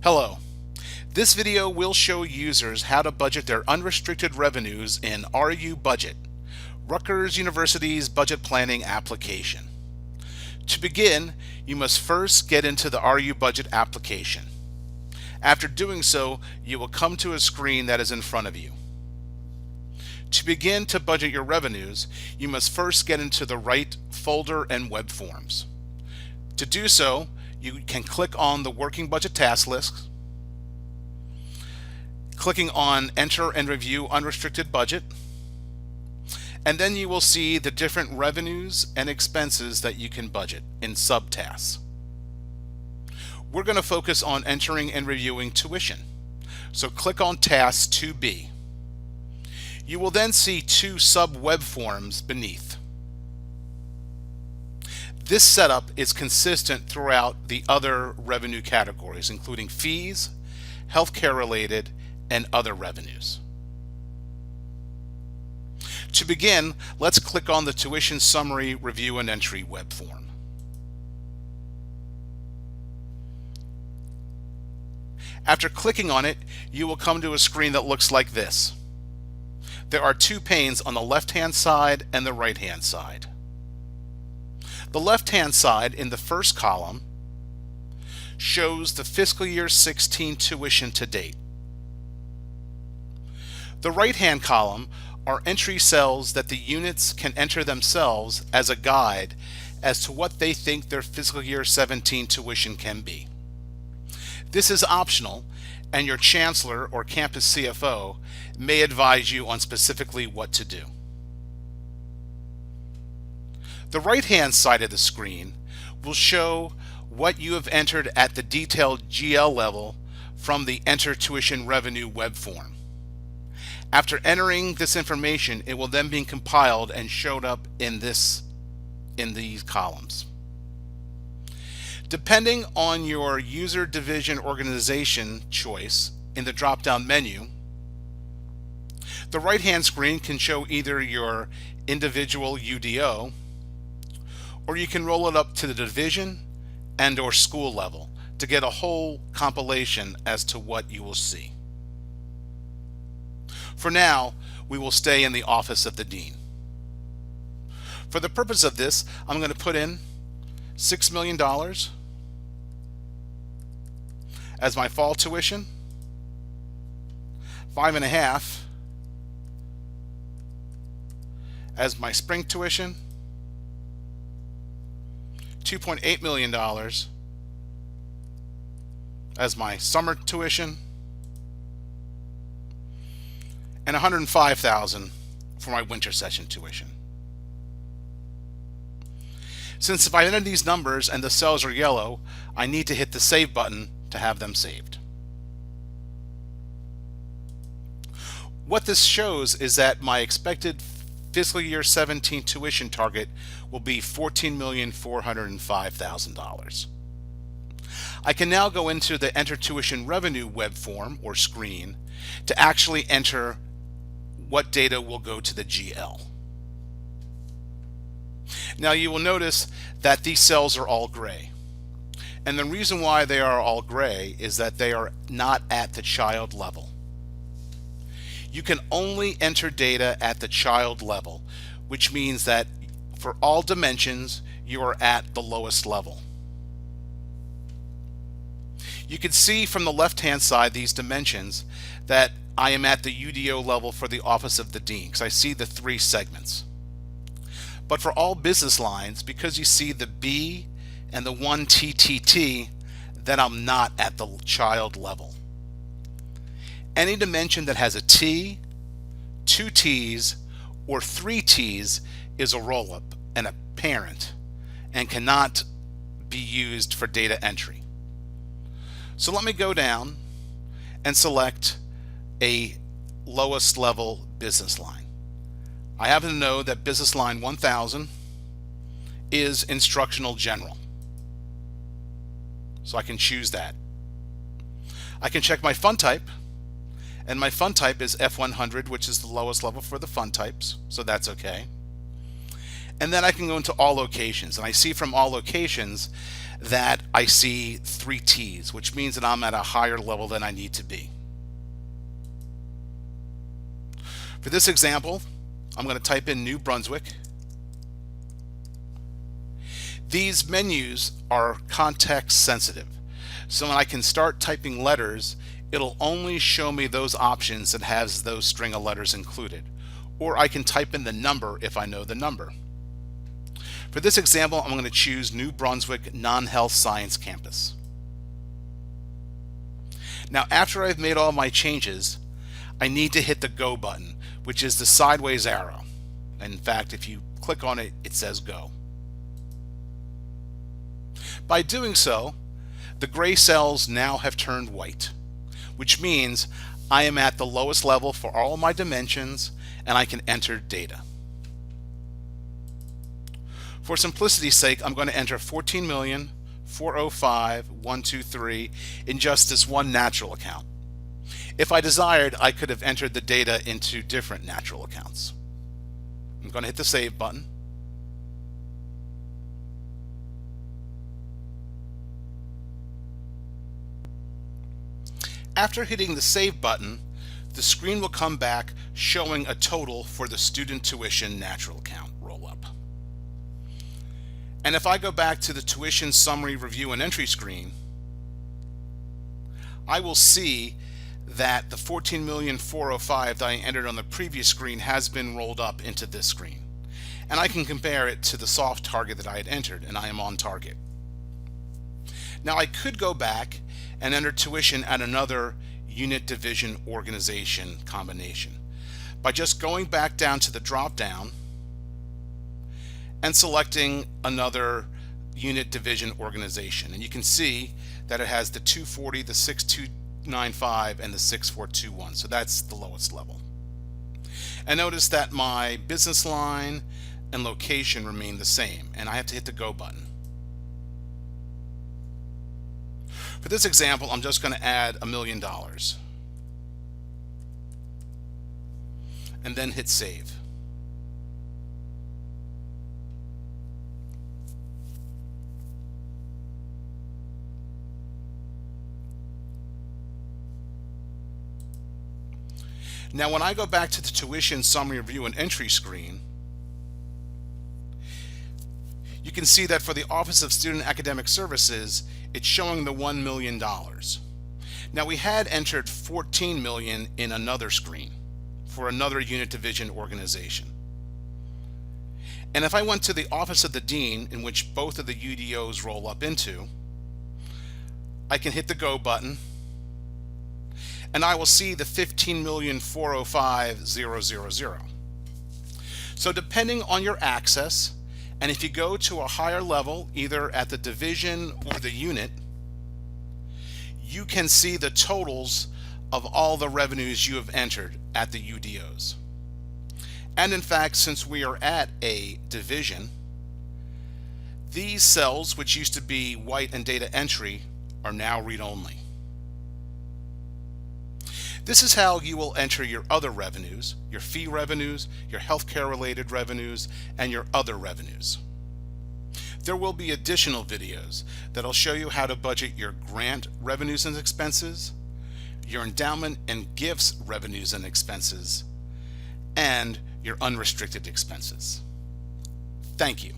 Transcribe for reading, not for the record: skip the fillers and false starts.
Hello. This video will show users how to budget their unrestricted revenues in RUBudget, Rutgers University's budget planning application. To begin, you must first get into the RUBudget application. After doing so, you will come to a screen that is in front of you. To begin to budget your revenues, you must first get into the right folder and web forms. To do so, you can click on the Working Budget Task List, clicking on Enter and Review Unrestricted Budget, and then you will see the different revenues and expenses that you can budget in subtasks. We're going to focus on entering and reviewing tuition, so click on Task 2B. You will then see two sub-web forms beneath. This setup is consistent throughout the other revenue categories, including fees, healthcare related, and other revenues. To begin, let's click on the Tuition Summary Review and Entry web form. After clicking on it, you will come to a screen that looks like this. There are two panes on the left-hand side and the right-hand side. The left-hand side in the first column shows the fiscal year 16 tuition to date. The right-hand column are entry cells that the units can enter themselves as a guide as to what they think their fiscal year 17 tuition can be. This is optional, and your chancellor or campus CFO may advise you on specifically what to do. The right-hand side of the screen will show what you have entered at the detailed GL level from the Enter Tuition Revenue web form. After entering this information, it will then be compiled and showed up in these columns. Depending on your user division organization choice in the drop-down menu, the right-hand screen can show either your individual UDO, or you can roll it up to the division and or school level to get a whole compilation as to what you will see. For now, we will stay in the office of the dean. For the purpose of this, I'm going to put in $6 million as my fall tuition, 5.5 as my spring tuition, $2.8 million as my summer tuition, and $105,000 for my winter session tuition. Since if I enter these numbers and the cells are yellow, I need to hit the Save button to have them saved. What this shows is that my expected fiscal year 17 tuition target will be $14,405,000. I can now go into the Enter Tuition Revenue web form or screen to actually enter what data will go to the GL. Now you will notice that these cells are all gray. And the reason why they are all gray is that they are not at the child level. You can only enter data at the child level, which means that for all dimensions, you are at the lowest level. You can see from the left-hand side these dimensions that I am at the UDO level for the Office of the Dean, because I see the three segments. But for all business lines, because you see the B and the 1 TTT, then I'm not at the child level. Any dimension that has a T, 2 T's, or 3 T's is a roll-up and a parent and cannot be used for data entry. So let me go down and select a lowest level business line. I happen to know that business line 1000 is instructional general. So I can choose that. I can check my fund type, and my fund type is F100, which is the lowest level for the fund types, so that's okay. And then I can go into all locations, and I see from all locations that I see 3 T's, which means that I'm at a higher level than I need to be. For this example, I'm going to type in New Brunswick. These menus are context sensitive, so when I can start typing letters, it'll only show me those options that has those string of letters included, or I can type in the number if I know the number. For this example, I'm going to choose New Brunswick Non-Health Science Campus. Now, after I've made all my changes, I need to hit the Go button, which is the sideways arrow. In fact, if you click on it, it says Go. By doing so, the gray cells now have turned white, which means I am at the lowest level for all of my dimensions and I can enter data. For simplicity's sake, I'm going to enter 14,405,123 in just this one natural account. If I desired, I could have entered the data into different natural accounts. I'm going to hit the Save button. After hitting the Save button, the screen will come back showing a total for the student tuition natural account roll-up. And if I go back to the tuition summary review and entry screen, I will see that the 14,405,000 that I entered on the previous screen has been rolled up into this screen. And I can compare it to the soft target that I had entered, and I am on target. Now I could go back and enter tuition at another unit division organization combination by just going back down to the drop down and selecting another unit division organization. And you can see that it has the 240, the 6295, and the 6421. So that's the lowest level. And notice that my business line and location remain the same, and I have to hit the Go button. For this example, I'm just going to add $1 million and then hit Save. Now when I go back to the tuition summary review and entry screen, you can see that for the Office of Student Academic Services, it's showing the $1 million. Now we had entered $14 million in another screen for another unit division organization. And if I went to the Office of the Dean, in which both of the UDOs roll up into, I can hit the Go button, and I will see the 15,405,000. So depending on your access, and if you go to a higher level, either at the division or the unit, you can see the totals of all the revenues you have entered at the UDOs. And in fact, since we are at a division, these cells, which used to be white and data entry, are now read-only. This is how you will enter your other revenues, your fee revenues, your healthcare related revenues, and your other revenues. There will be additional videos that'll show you how to budget your grant revenues and expenses, your endowment and gifts revenues and expenses, and your unrestricted expenses. Thank you.